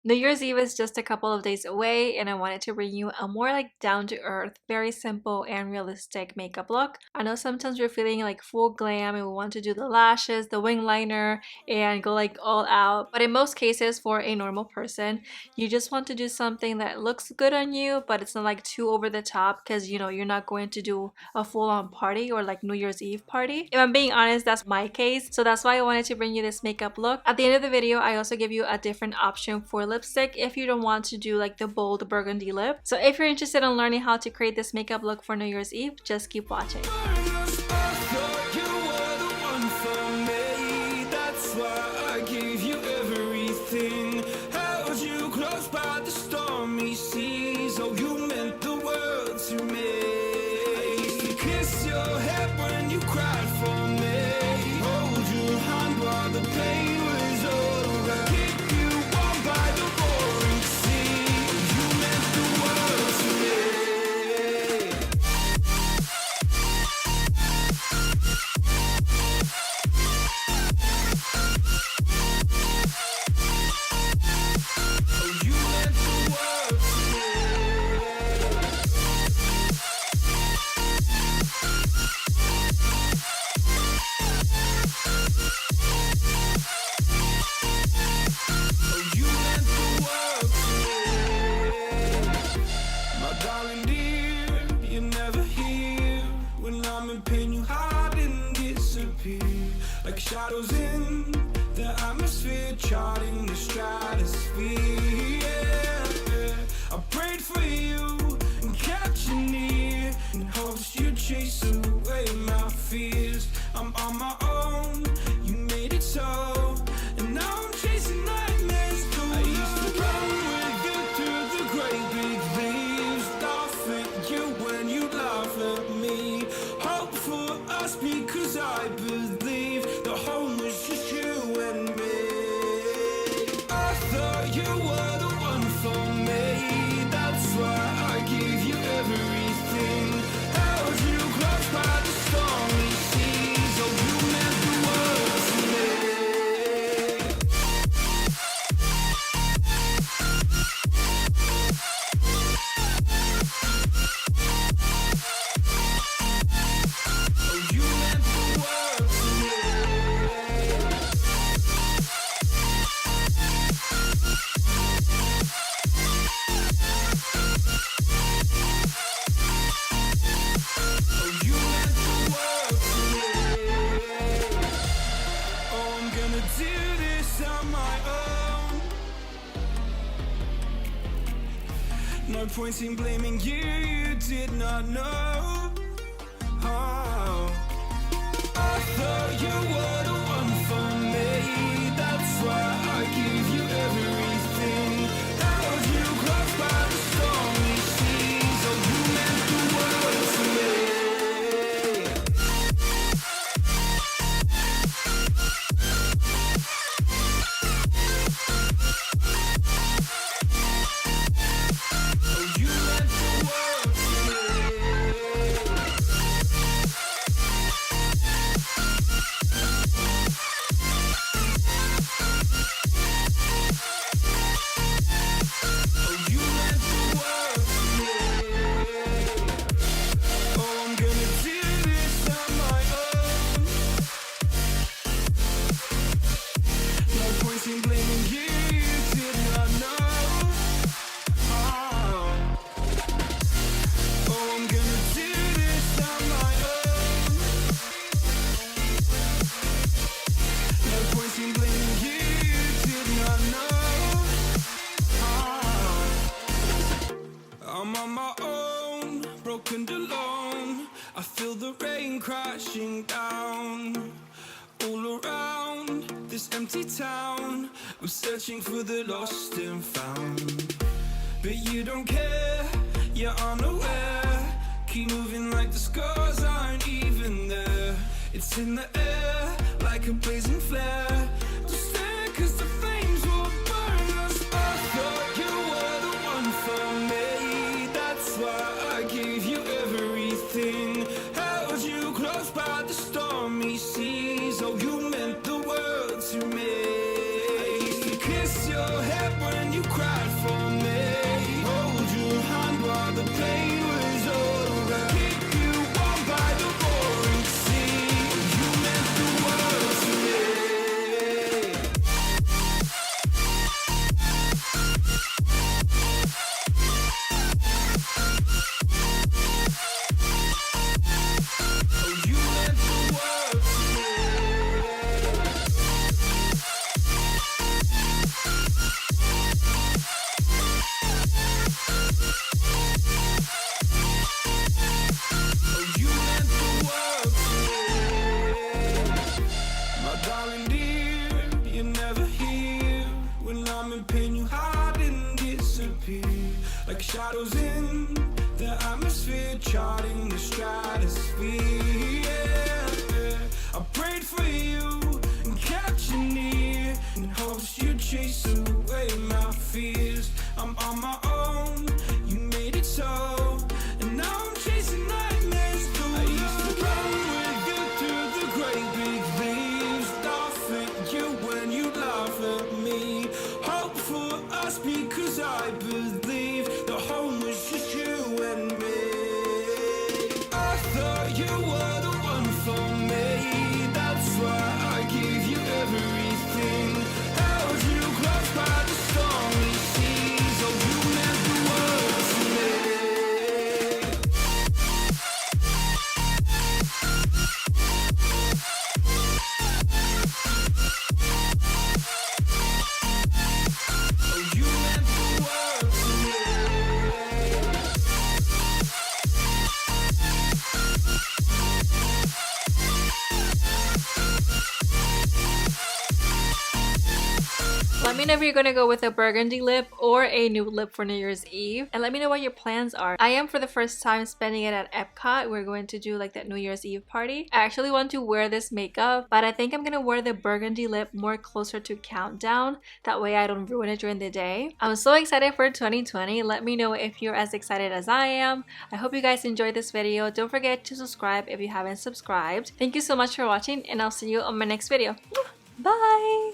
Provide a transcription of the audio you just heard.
New Year's Eve is just a couple of days away, and I wanted to bring you a more like down-to-earth, very simple and realistic makeup look. I know sometimes we're feeling like full glam and we want to do the lashes, the wing liner, and go like all out. But in most cases, for a normal person, you just want to do something that looks good on you, but it's not like too over the top because you know you're not going to do a full-on party or like New Year's Eve party. If I'm being honest, that's my case. So that's why I wanted to bring you this makeup look. At the end of the video, I also give you a different option for lipstick if you don't want to do like the bold burgundy lip. So if you're interested in learning how to create this makeup look for New Year's Eve, just keep watching. Like shadows in the atmosphere, charting the stratosphere. Yeah. I prayed for you and kept you near in hopes you'd chase away my fears. I'm on my own, you made it so, and now I'm chasing nightmares. I used to run with you through the great big leaves, laugh at you when you laugh at me. Hope for us because I believe the home was just you and me. I thought you were the one for me, that's why I gave you everything. Held you close by the stormy seas, oh you meant the world to me. Oh you meant the world to me. Oh, you meant the world to me. Oh, I'm gonna do this on my own. No point in blaming you, you did not know. Oh, I thought you were the one for me, that's why I gave you everything. Held you close by the stormy seas, oh you meant the world to me. Oh you meant the world to me. Oh, you meant the world to me. Oh, I'm gonna do this on my own. No point in blaming you, you did not know. Oh, oh, I'm gonna do this on my own. No point in blaming you, you did not know. I'm on my own, broken and alone. I feel the rain crashing down all around this empty town. I'm searching for the lost and found, but you don't care, you're unaware. Keep moving like the scars aren't even there. It's in the air like a blazing flare. Just stare 'cause the flames will burn us. I thought you were the one for me, that's why I gave you everything. Held you close by the stormy seas, oh you meant the world to me. I used to kiss your head when you cried. disappear like shadows in the atmosphere, charting the stratosphere. Yeah. I prayed for you and kept you near in hopes you'd chase away my fears. I'm on my own, you made it so, and now I'm chasing nightmares. I used to run with you through the great big leaves, laugh at you when you laugh at me. Hope for us because I believe the home was just you and me. I thought you were the one for me, that's why I gave you everything. Held you close by the stormy seas. Oh, you meant the world to me. Oh, you meant the world to me. Let me know if you're gonna go with a burgundy lip or a nude lip for New Year's Eve, and let me know what your plans are. I am for the first time spending it at Epcot. We're going to do like that New Year's Eve party. I actually want to wear this makeup, but I think I'm gonna wear the burgundy lip more closer to countdown. That way I don't ruin it during the day. I'm so excited for 2020. Let me know if you're as excited as I am. I hope you guys enjoyed this video. Don't forget to subscribe if you haven't subscribed. Thank you so much for watching, and I'll see you on my next video. Bye!